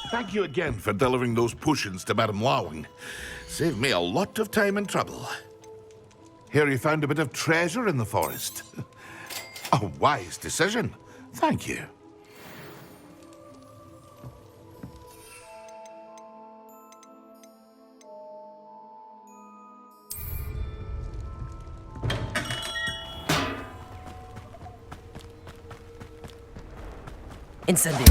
Thank you again for delivering those potions to Madame Lawing. Saved me a lot of time and trouble. Here you found a bit of treasure in the forest. A wise decision. Thank you. Incendio.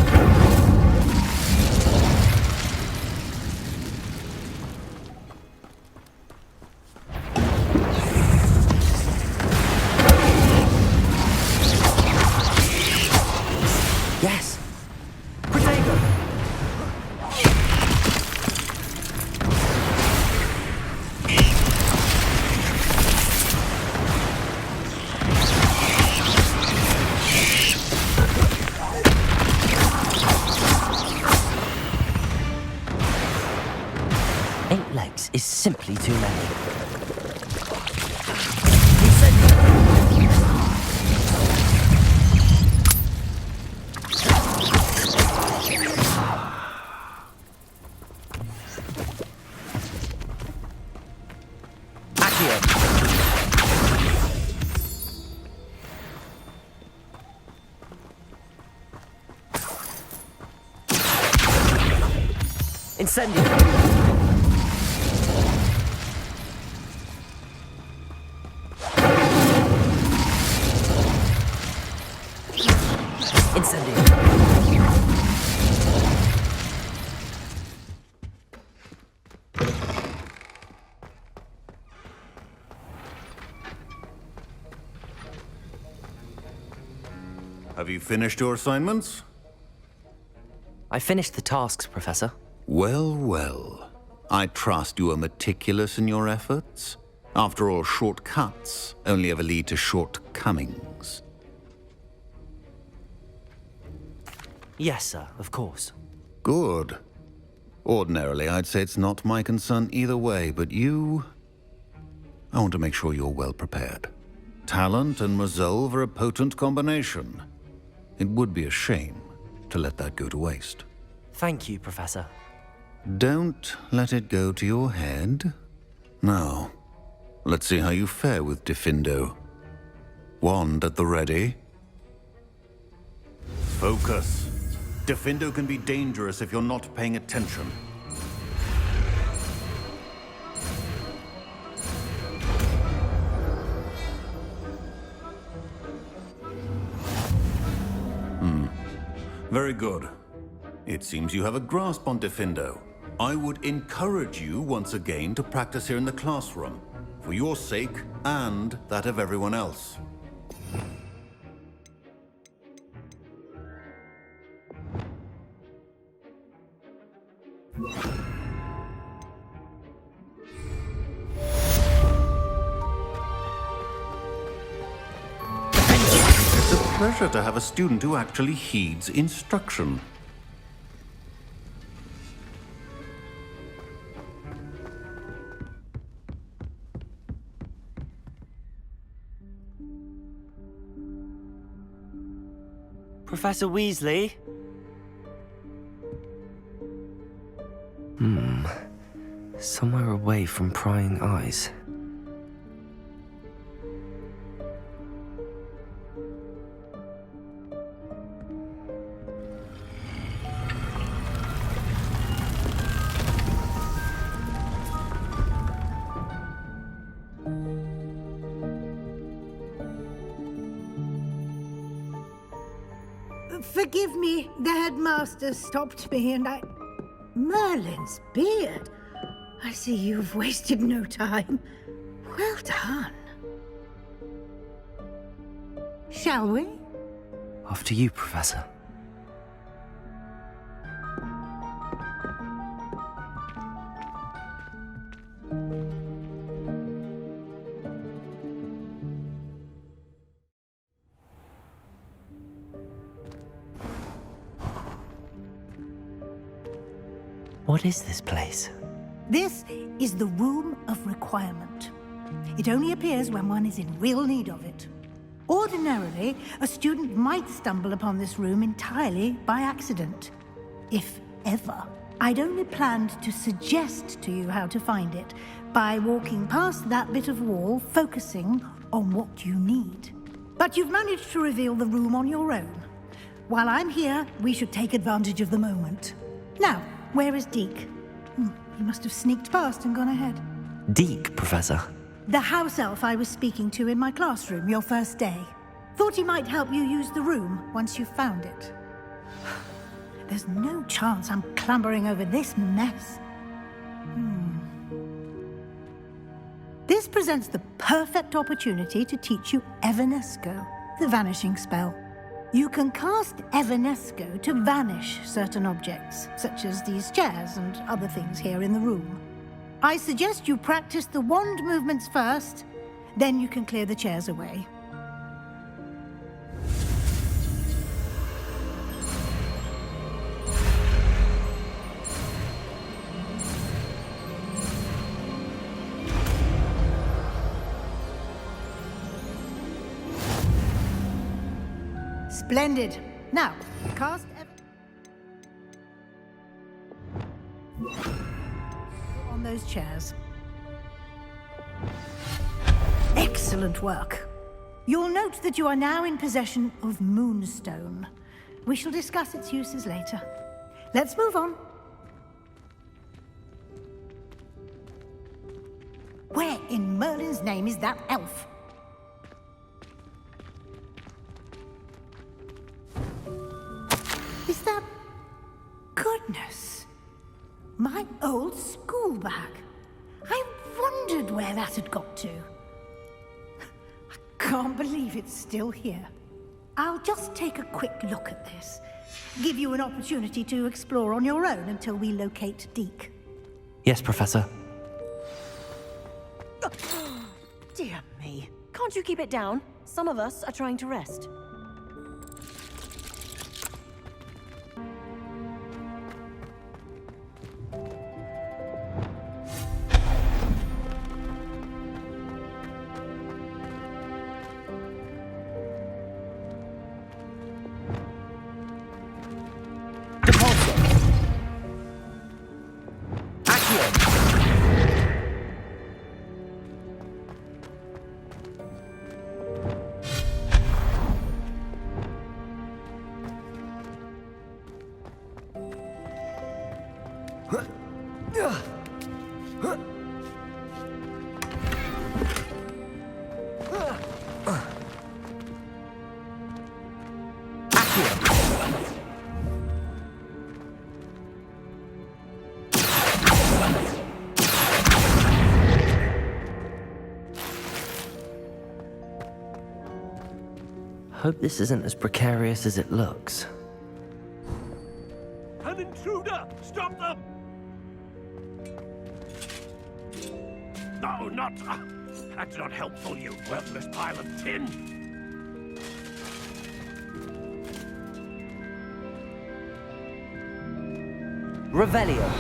Yes. Protego. Is simply too many. Incendio. Have you finished your assignments? I finished the tasks, Professor. Well, well. I trust you are meticulous in your efforts. After all, shortcuts only ever lead to shortcomings. Yes, sir, of course. Good. Ordinarily, I'd say it's not my concern either way, but you... I want to make sure you're well prepared. Talent and resolve are a potent combination. It would be a shame to let that go to waste. Thank you, Professor. Don't let it go to your head. Now, let's see how you fare with Diffindo. Wand at the ready. Focus. Diffindo can be dangerous if you're not paying attention. Very good. It seems you have a grasp on Diffindo. I would encourage you once again to practice here in the classroom, for your sake and that of everyone else. It's a pleasure to have a student who actually heeds instruction. Professor Weasley? Somewhere away from prying eyes. Forgive me, the headmaster stopped me and I... Merlin's beard. I see you've wasted no time. Well done. Shall we? After you, Professor. What is this place? This is the Room of Requirement. It only appears when one is in real need of it. Ordinarily, a student might stumble upon this room entirely by accident. If ever. I'd only planned to suggest to you how to find it by walking past that bit of wall, focusing on what you need. But you've managed to reveal the room on your own. While I'm here, we should take advantage of the moment. Now, where is Deke? He must have sneaked past and gone ahead. Deke, Professor. The house elf I was speaking to in my classroom your first day. Thought he might help you use the room once you found it. There's no chance I'm clambering over this mess. This presents the perfect opportunity to teach you Evanesco, the vanishing spell. You can cast Evanesco to vanish certain objects, such as these chairs and other things here in the room. I suggest you practice the wand movements first, then you can clear the chairs away. Splendid. Now, cast on those chairs. Excellent work. You'll note that you are now in possession of Moonstone. We shall discuss its uses later. Let's move on. Where in Merlin's name is that elf? Is that... Goodness! My old school bag. I wondered where that had got to. I can't believe it's still here. I'll just take a quick look at this. Give you an opportunity to explore on your own until we locate Deke. Yes, Professor. Dear me. Can't you keep it down? Some of us are trying to rest. Hope this isn't as precarious as it looks. An intruder! Stop them! No, not... that's not helpful, you worthless pile of tin! Revelio.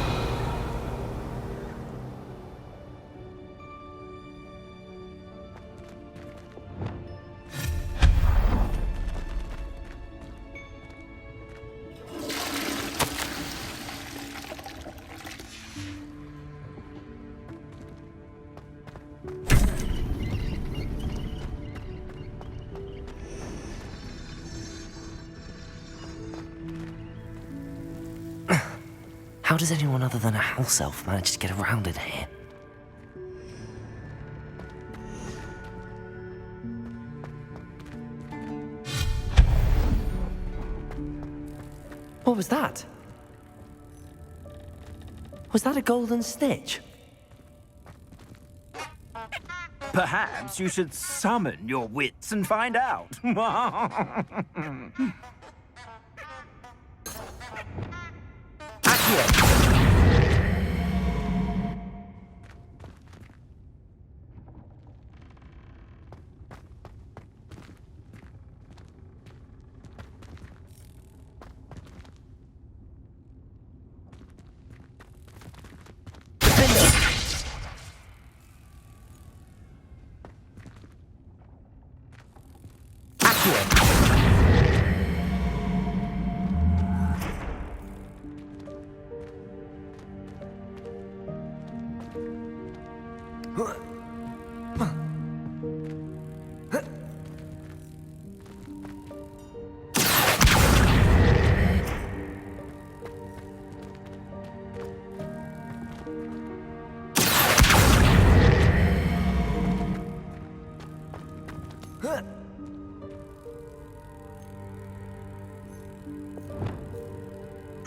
How does anyone other than a house elf manage to get around in here? What was that? Was that a golden snitch? Perhaps you should summon your wits and find out.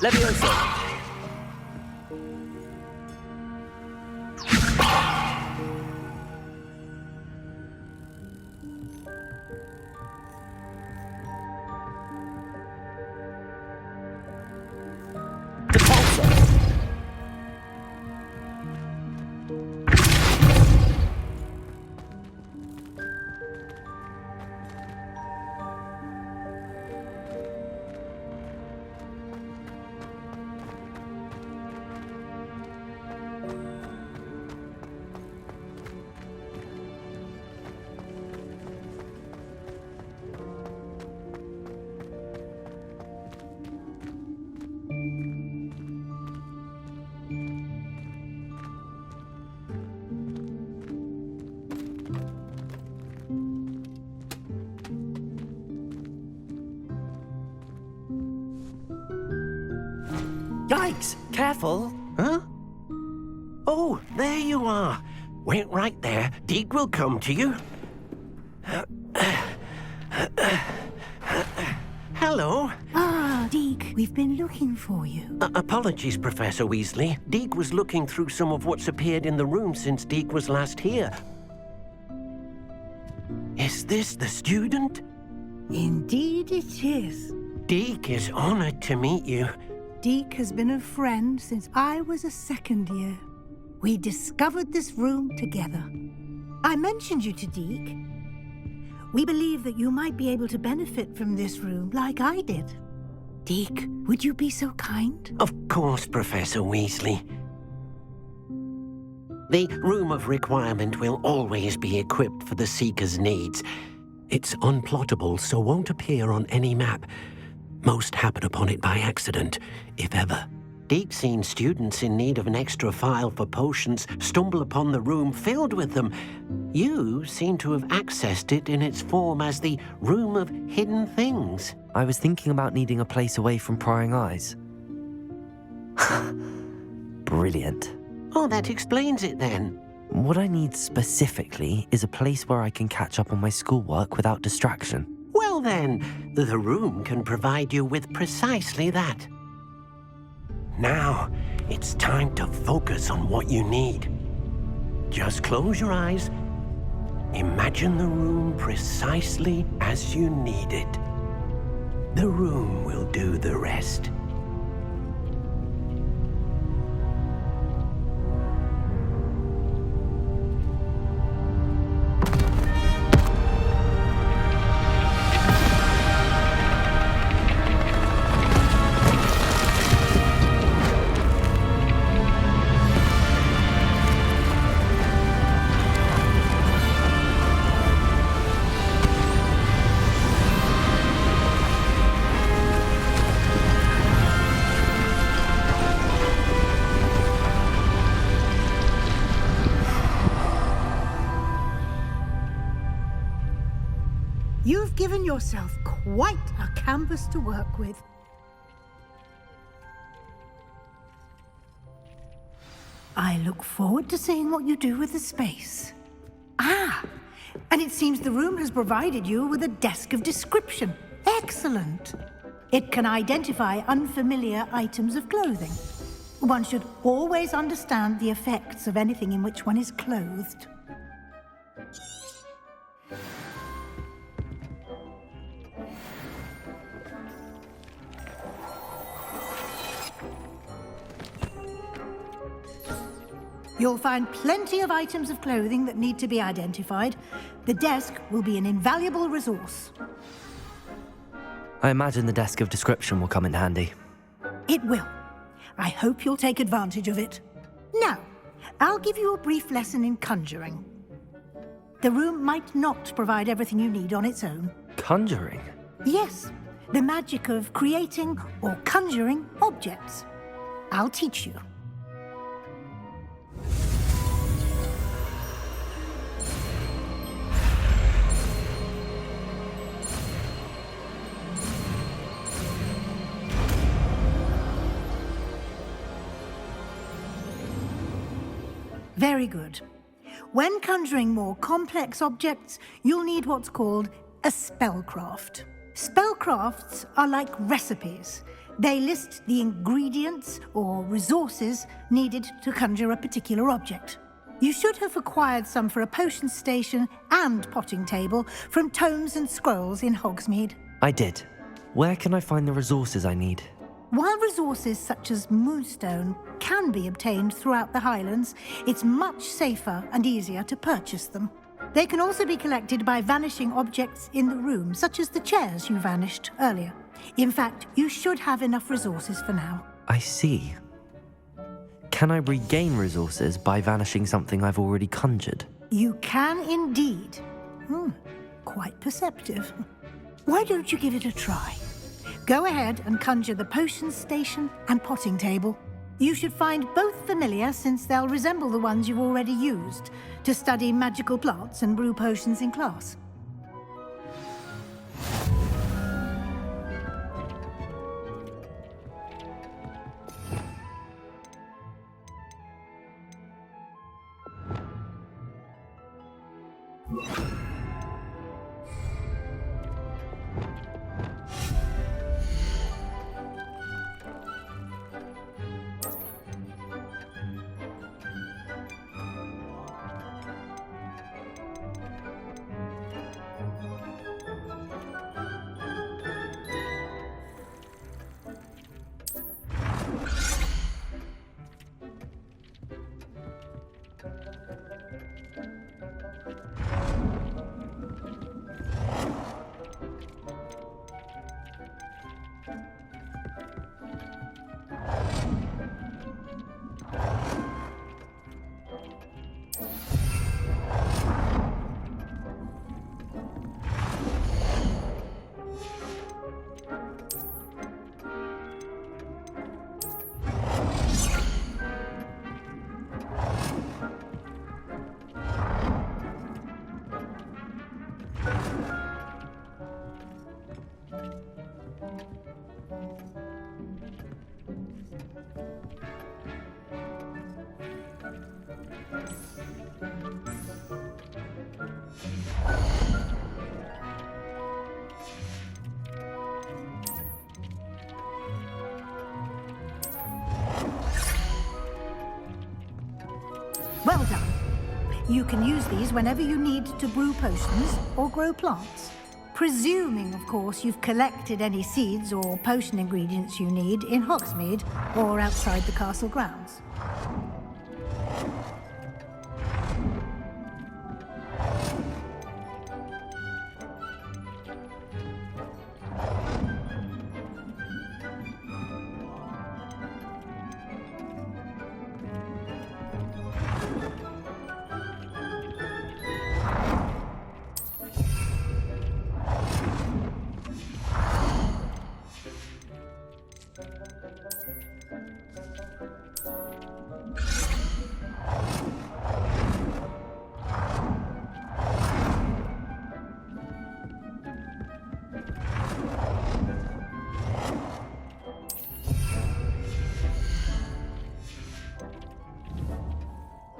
Leviosa! Yikes! Careful! Huh? Oh, there you are. Wait right there. Deke will come to you. Hello. Ah, Deke, we've been looking for you. Apologies, Professor Weasley. Deke was looking through some of what's appeared in the room since Deke was last here. Is this the student? Indeed it is. Deke is honored to meet you. Deke has been a friend since I was a second year. We discovered this room together. I mentioned you to Deke. We believe that you might be able to benefit from this room like I did. Deke, would you be so kind? Of course, Professor Weasley. The Room of Requirement will always be equipped for the Seeker's needs. It's unplottable, so won't appear on any map. Most happen upon it by accident, if ever. Deke's seen students in need of an extra file for potions stumble upon the room filled with them. You seem to have accessed it in its form as the Room of Hidden Things. I was thinking about needing a place away from prying eyes. Brilliant. Oh, that explains it then. What I need specifically is a place where I can catch up on my schoolwork without distraction. Well then, the room can provide you with precisely that. Now, it's time to focus on what you need. Just close your eyes. Imagine the room precisely as you need it. The room will do the rest. You've given yourself quite a canvas to work with. I look forward to seeing what you do with the space. Ah, and it seems the room has provided you with a desk of description. Excellent. It can identify unfamiliar items of clothing. One should always understand the effects of anything in which one is clothed. You'll find plenty of items of clothing that need to be identified. The desk will be an invaluable resource. I imagine the desk of description will come in handy. It will. I hope you'll take advantage of it. Now, I'll give you a brief lesson in conjuring. The room might not provide everything you need on its own. Conjuring? Yes, the magic of creating or conjuring objects. I'll teach you. Very good. When conjuring more complex objects, you'll need what's called a spellcraft. Spellcrafts are like recipes. They list the ingredients or resources needed to conjure a particular object. You should have acquired some for a potion station and potting table from tomes and scrolls in Hogsmeade. I did. Where can I find the resources I need? While resources such as moonstone can be obtained throughout the Highlands, it's much safer and easier to purchase them. They can also be collected by vanishing objects in the room, such as the chairs you vanished earlier. In fact, you should have enough resources for now. I see. Can I regain resources by vanishing something I've already conjured? You can indeed. Quite perceptive. Why don't you give it a try? Go ahead and conjure the potion station and potting table. You should find both familiar, since they'll resemble the ones you've already used to study magical plants and brew potions in class. Well done. You can use these whenever you need to brew potions or grow plants. Presuming, of course, you've collected any seeds or potion ingredients you need in Hogsmeade or outside the castle grounds.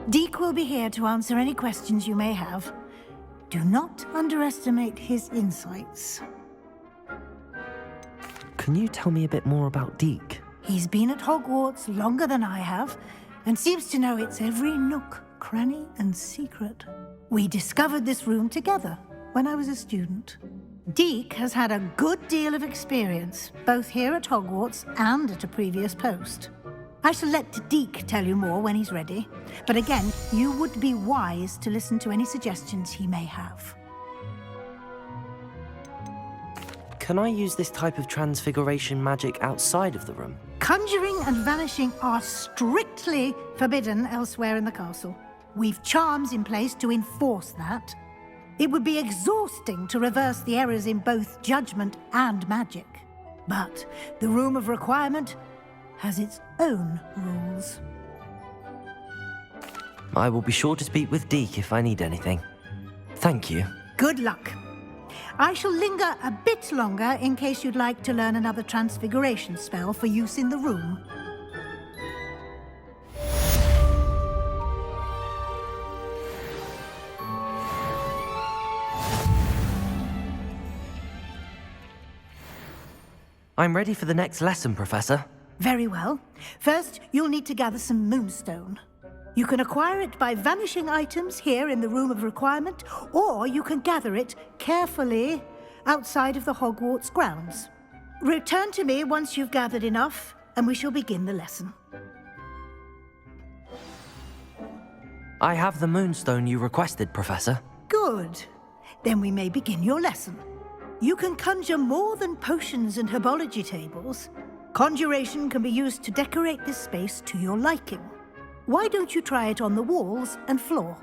Deke will be here to answer any questions you may have. Do not underestimate his insights. Can you tell me a bit more about Deke? He's been at Hogwarts longer than I have, and seems to know its every nook, cranny, and secret. We discovered this room together when I was a student. Deke has had a good deal of experience, both here at Hogwarts and at a previous post. I shall let Deke tell you more when he's ready, but again, you would be wise to listen to any suggestions he may have. Can I use this type of transfiguration magic outside of the room? Conjuring and vanishing are strictly forbidden elsewhere in the castle. We've charms in place to enforce that. It would be exhausting to reverse the errors in both judgment and magic. But the Room of Requirement has its own rules. I will be sure to speak with Deke if I need anything. Thank you. Good luck. I shall linger a bit longer in case you'd like to learn another transfiguration spell for use in the room. I'm ready for the next lesson, Professor. Very well. First, you'll need to gather some moonstone. You can acquire it by vanishing items here in the Room of Requirement, or you can gather it carefully outside of the Hogwarts grounds. Return to me once you've gathered enough, and we shall begin the lesson. I have the moonstone you requested, Professor. Good. Then we may begin your lesson. You can conjure more than potions and herbology tables. Conjuration can be used to decorate this space to your liking. Why don't you try it on the walls and floor?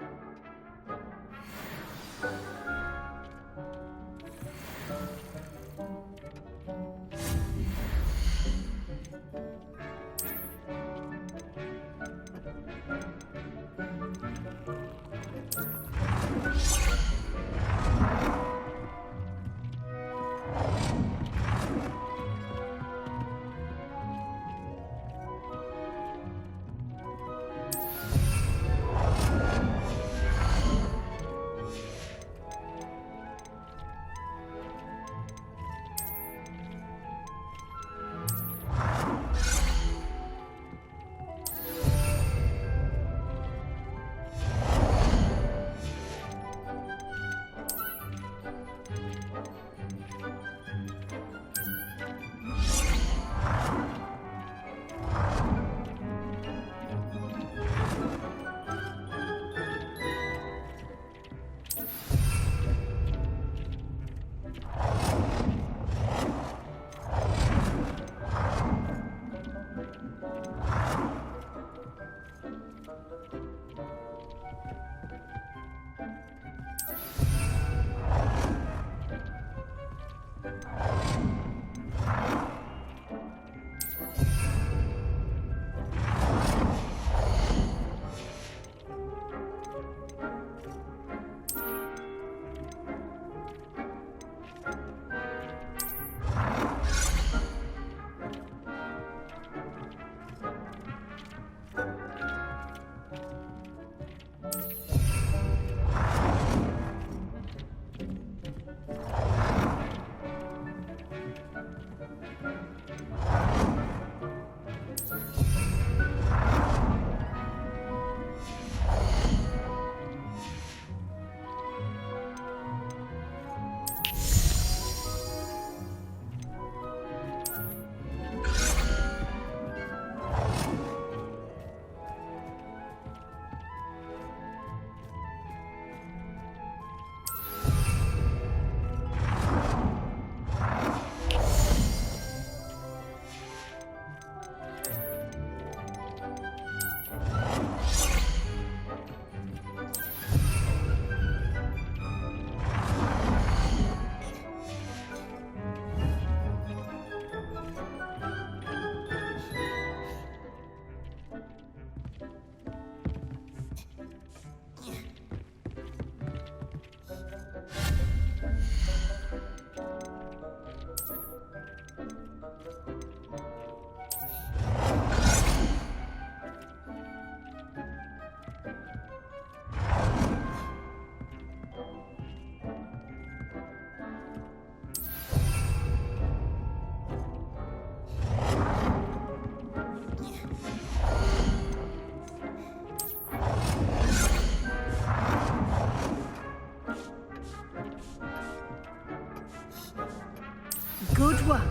Good work.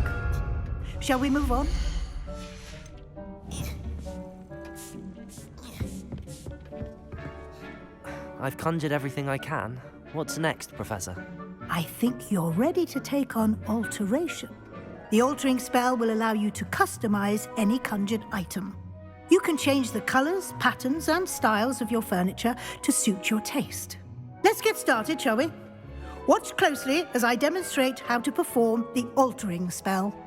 Shall we move on? I've conjured everything I can. What's next, Professor? I think you're ready to take on alteration. The altering spell will allow you to customize any conjured item. You can change the colors, patterns, and styles of your furniture to suit your taste. Let's get started, shall we? Watch closely as I demonstrate how to perform the altering spell.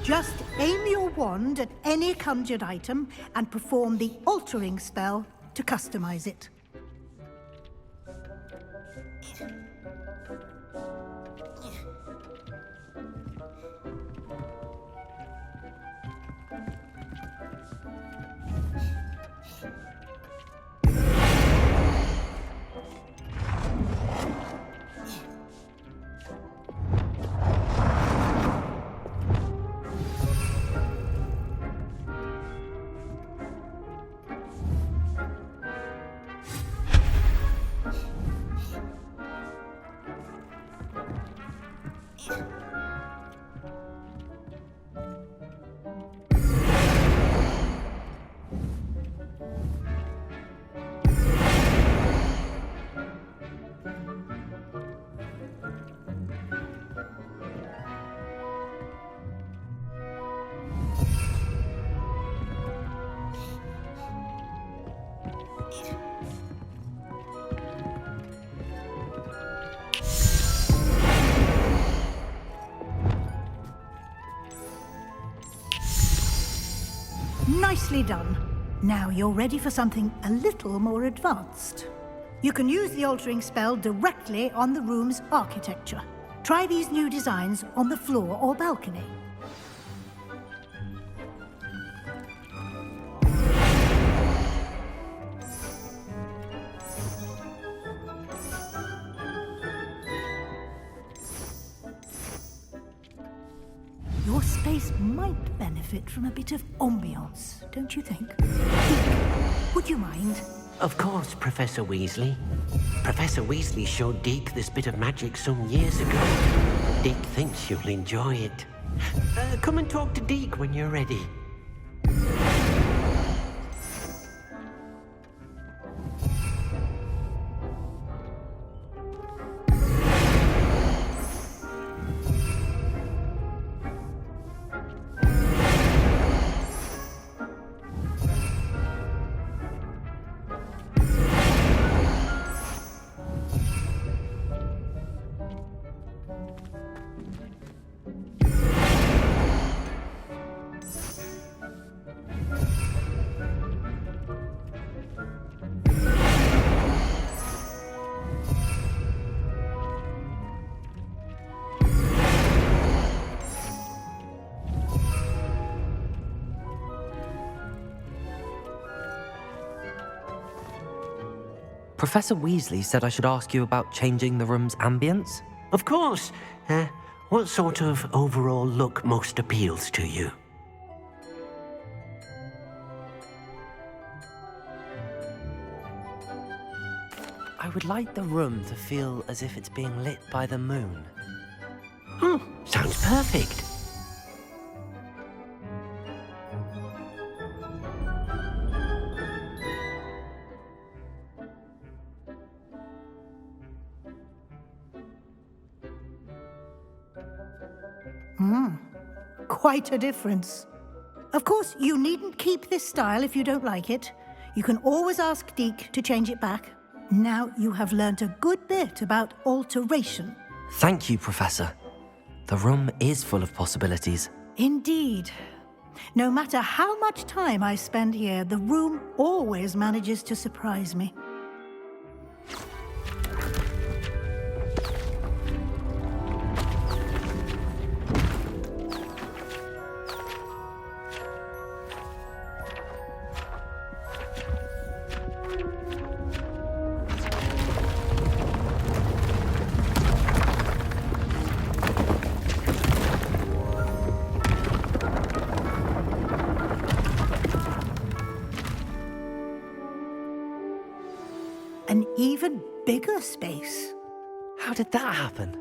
Just aim your wand at any conjured item and perform the altering spell to customize it. Nicely done. Now you're ready for something a little more advanced. You can use the altering spell directly on the room's architecture. Try these new designs on the floor or balcony. Your space might benefit from a bit of ambiance, don't you think? Would you mind? Of course, Professor Weasley. Professor Weasley showed Deke this bit of magic some years ago. Deke thinks you'll enjoy it. Come and talk to Deke when you're ready. Professor Weasley said I should ask you about changing the room's ambience. Of course. What sort of overall look most appeals to you? I would like the room to feel as if it's being lit by the moon. Oh, sounds perfect. Quite a difference. Of course, you needn't keep this style if you don't like it. You can always ask Deke to change it back. Now you have learnt a good bit about alteration. Thank you, Professor. The room is full of possibilities. Indeed. No matter how much time I spend here, the room always manages to surprise me. An even bigger space. How did that happen?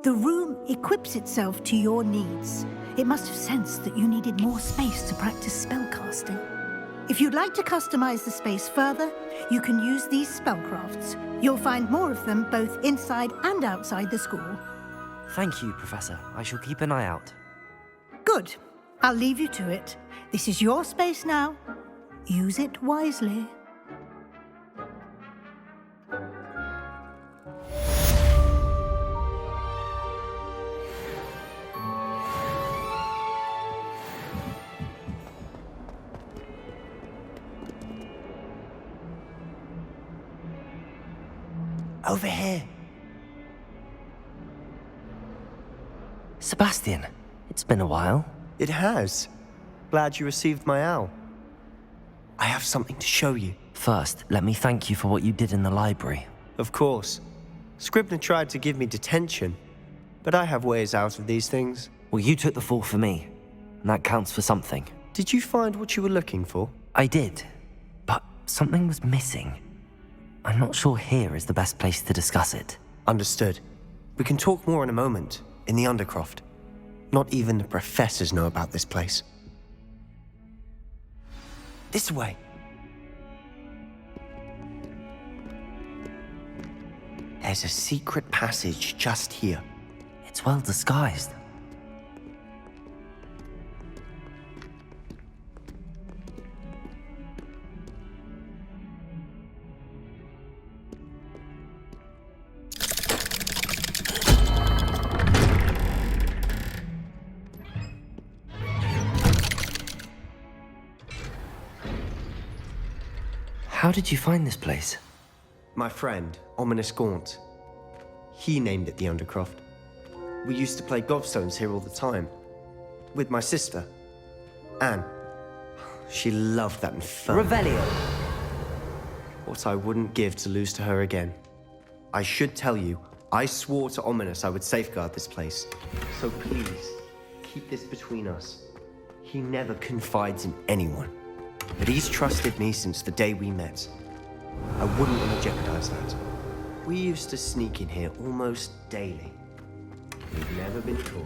The room equips itself to your needs. It must have sensed that you needed more space to practice spellcasting. If you'd like to customize the space further, you can use these spellcrafts. You'll find more of them both inside and outside the school. Thank you, Professor. I shall keep an eye out. Good. I'll leave you to it. This is your space now. Use it wisely. Over here. Sebastian, it's been a while. It has. Glad you received my owl. I have something to show you. First, let me thank you for what you did in the library. Of course. Scribner tried to give me detention, but I have ways out of these things. Well, you took the fall for me, and that counts for something. Did you find what you were looking for? I did, but something was missing. I'm not sure here is the best place to discuss it. Understood. We can talk more in a moment, in the Undercroft. Not even the professors know about this place. This way. There's a secret passage just here. It's well disguised. How did you find this place? My friend, Ominous Gaunt. He named it the Undercroft. We used to play gobstones here all the time. With my sister, Anne. She loved that infernal... Revelio! What I wouldn't give to lose to her again. I should tell you, I swore to Ominous I would safeguard this place. So please, keep this between us. He never confides in anyone. But he's trusted me since the day we met. I wouldn't want to jeopardize that. We used to sneak in here almost daily. We've never been caught.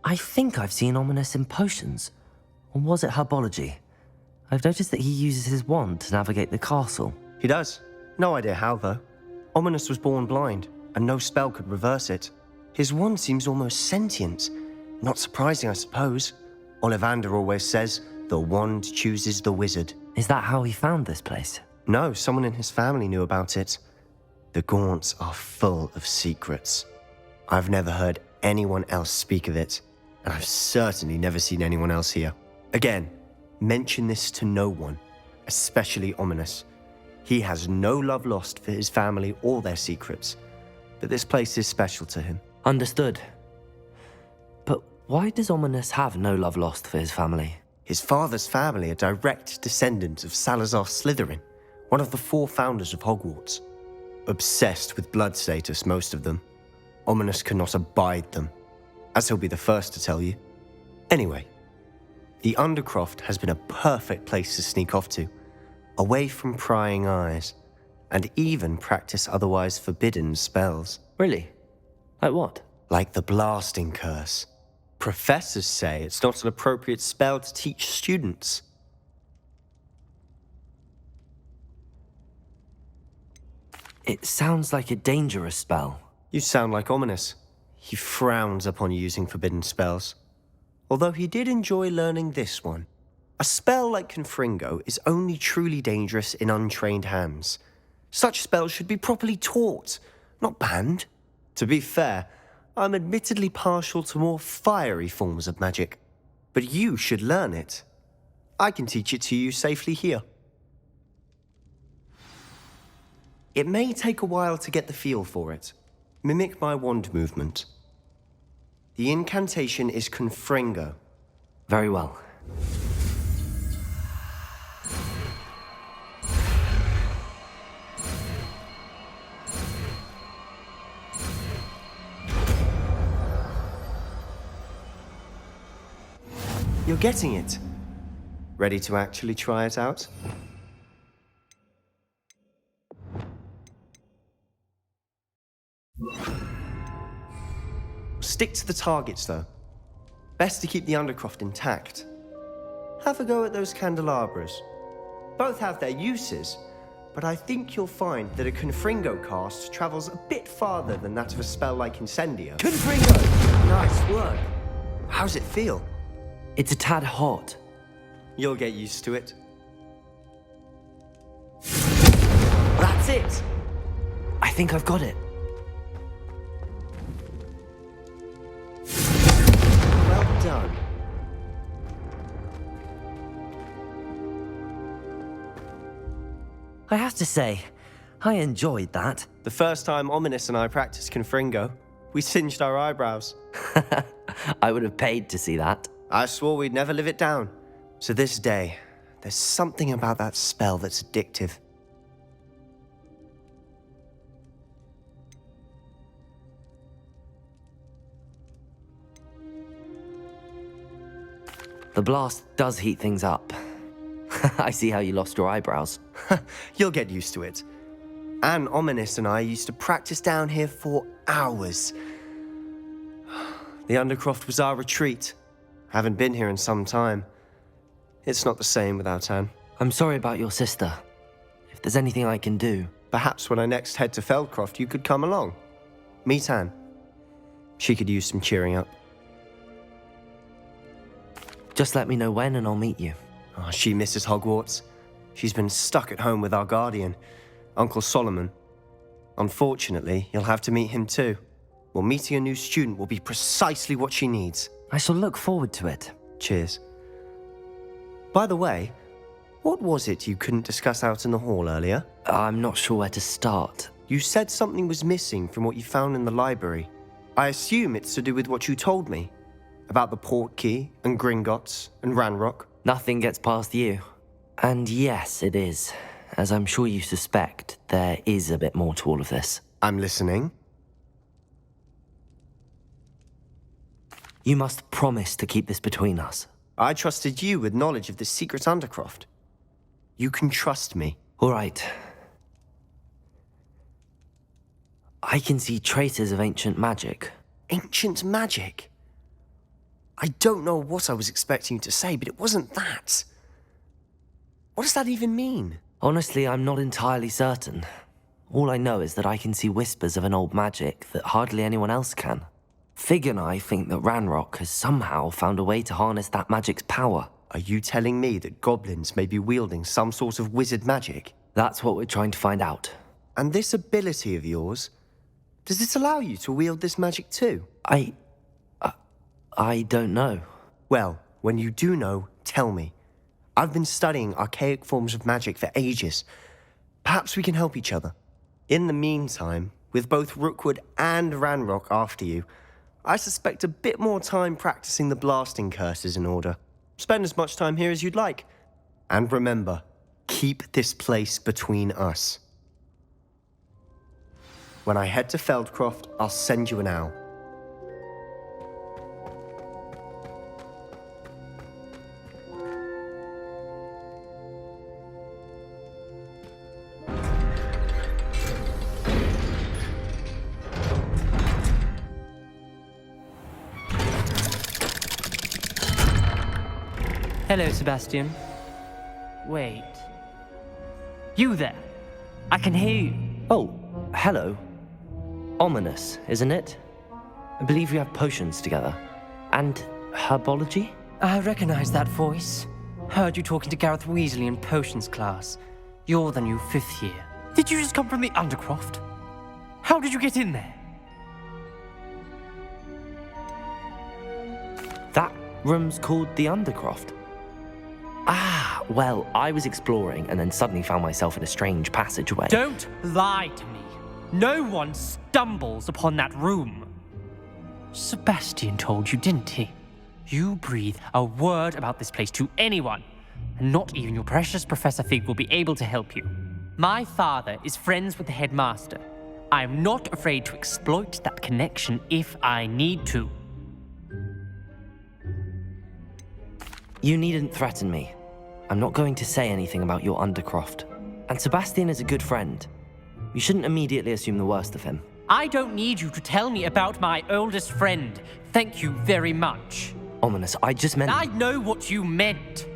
I think I've seen Ominous in potions. Or was it herbology? I've noticed that he uses his wand to navigate the castle. He does. No idea how, though. Ominous was born blind, and no spell could reverse it. His wand seems almost sentient. Not surprising, I suppose. Ollivander always says, the wand chooses the wizard. Is that how he found this place? No, someone in his family knew about it. The Gaunts are full of secrets. I've never heard anyone else speak of it, and I've certainly never seen anyone else here. Again, mention this to no one, especially Ominous. He has no love lost for his family or their secrets, but this place is special to him. Understood. But why does Ominous have no love lost for his family? His father's family are direct descendants of Salazar Slytherin, one of the 4 founders of Hogwarts. Obsessed with blood status, most of them. Ominous cannot abide them, as he'll be the first to tell you. Anyway, the Undercroft has been a perfect place to sneak off to, away from prying eyes, and even practice otherwise forbidden spells. Really? Like what? Like the blasting curse. Professors say it's not an appropriate spell to teach students. It sounds like a dangerous spell. You sound like Ominous. He frowns upon using forbidden spells. Although he did enjoy learning this one. A spell like Confringo is only truly dangerous in untrained hands. Such spells should be properly taught, not banned. To be fair, I'm admittedly partial to more fiery forms of magic. But you should learn it. I can teach it to you safely here. It may take a while to get the feel for it. Mimic my wand movement. The incantation is Confringo. Very well. You're getting it. Ready to actually try it out? Stick to the targets, though. Best to keep the Undercroft intact. Have a go at those candelabras. Both have their uses, but I think you'll find that a Confringo cast travels a bit farther than that of a spell like Incendio. Confringo! Nice work. How's it feel? It's a tad hot. You'll get used to it. That's it! I think I've got it. I have to say, I enjoyed that. The first time Ominous and I practiced Confringo, we singed our eyebrows. I would have paid to see that. I swore we'd never live it down. So this day, there's something about that spell that's addictive. The blast does heat things up. I see how you lost your eyebrows. You'll get used to it. Anne, Ominous and I used to practice down here for hours. The Undercroft was our retreat. Haven't been here in some time. It's not the same without Anne. I'm sorry about your sister. If there's anything I can do... Perhaps when I next head to Feldcroft, you could come along. Meet Anne. She could use some cheering up. Just let me know when and I'll meet you. Oh, she misses Hogwarts. She's been stuck at home with our guardian, Uncle Solomon. Unfortunately, you'll have to meet him too. Well, meeting a new student will be precisely what she needs. I shall look forward to it. Cheers. By the way, what was it you couldn't discuss out in the hall earlier? I'm not sure where to start. You said something was missing from what you found in the library. I assume it's to do with what you told me. About the Portkey, and Gringotts, and Ranrock. Nothing gets past you. And yes, it is. As I'm sure you suspect, there is a bit more to all of this. I'm listening. You must promise to keep this between us. I trusted you with knowledge of the secret Undercroft. You can trust me. All right. I can see traces of ancient magic. Ancient magic? I don't know what I was expecting you to say, but it wasn't that. What does that even mean? Honestly, I'm not entirely certain. All I know is that I can see whispers of an old magic that hardly anyone else can. Fig and I think that Ranrock has somehow found a way to harness that magic's power. Are you telling me that goblins may be wielding some sort of wizard magic? That's what we're trying to find out. And this ability of yours, does it allow you to wield this magic too? I don't know. Well, when you do know, tell me. I've been studying archaic forms of magic for ages. Perhaps we can help each other. In the meantime, with both Rookwood and Ranrock after you, I suspect a bit more time practicing the blasting curse is in order. Spend as much time here as you'd like. And remember, keep this place between us. When I head to Feldcroft, I'll send you an owl. Hello, Sebastian. Wait. You there? I can hear you. Oh, hello. Ominous, isn't it? I believe we have potions together. And herbology? I recognize that voice. Heard you talking to Gareth Weasley in potions class. You're the new 5th year. Did you just come from the Undercroft? How did you get in there? That room's called the Undercroft. Ah, well, I was exploring and then suddenly found myself in a strange passageway. Don't lie to me. No one stumbles upon that room. Sebastian told you, didn't he? You breathe a word about this place to anyone, and not even your precious Professor Fig will be able to help you. My father is friends with the headmaster. I am not afraid to exploit that connection if I need to. You needn't threaten me. I'm not going to say anything about your Undercroft. And Sebastian is a good friend. You shouldn't immediately assume the worst of him. I don't need you to tell me about my oldest friend. Thank you very much. Ominous, I just meant... I know what you meant.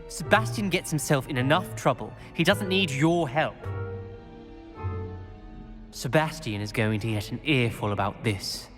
Sebastian gets himself in enough trouble. He doesn't need your help. Sebastian is going to get an earful about this.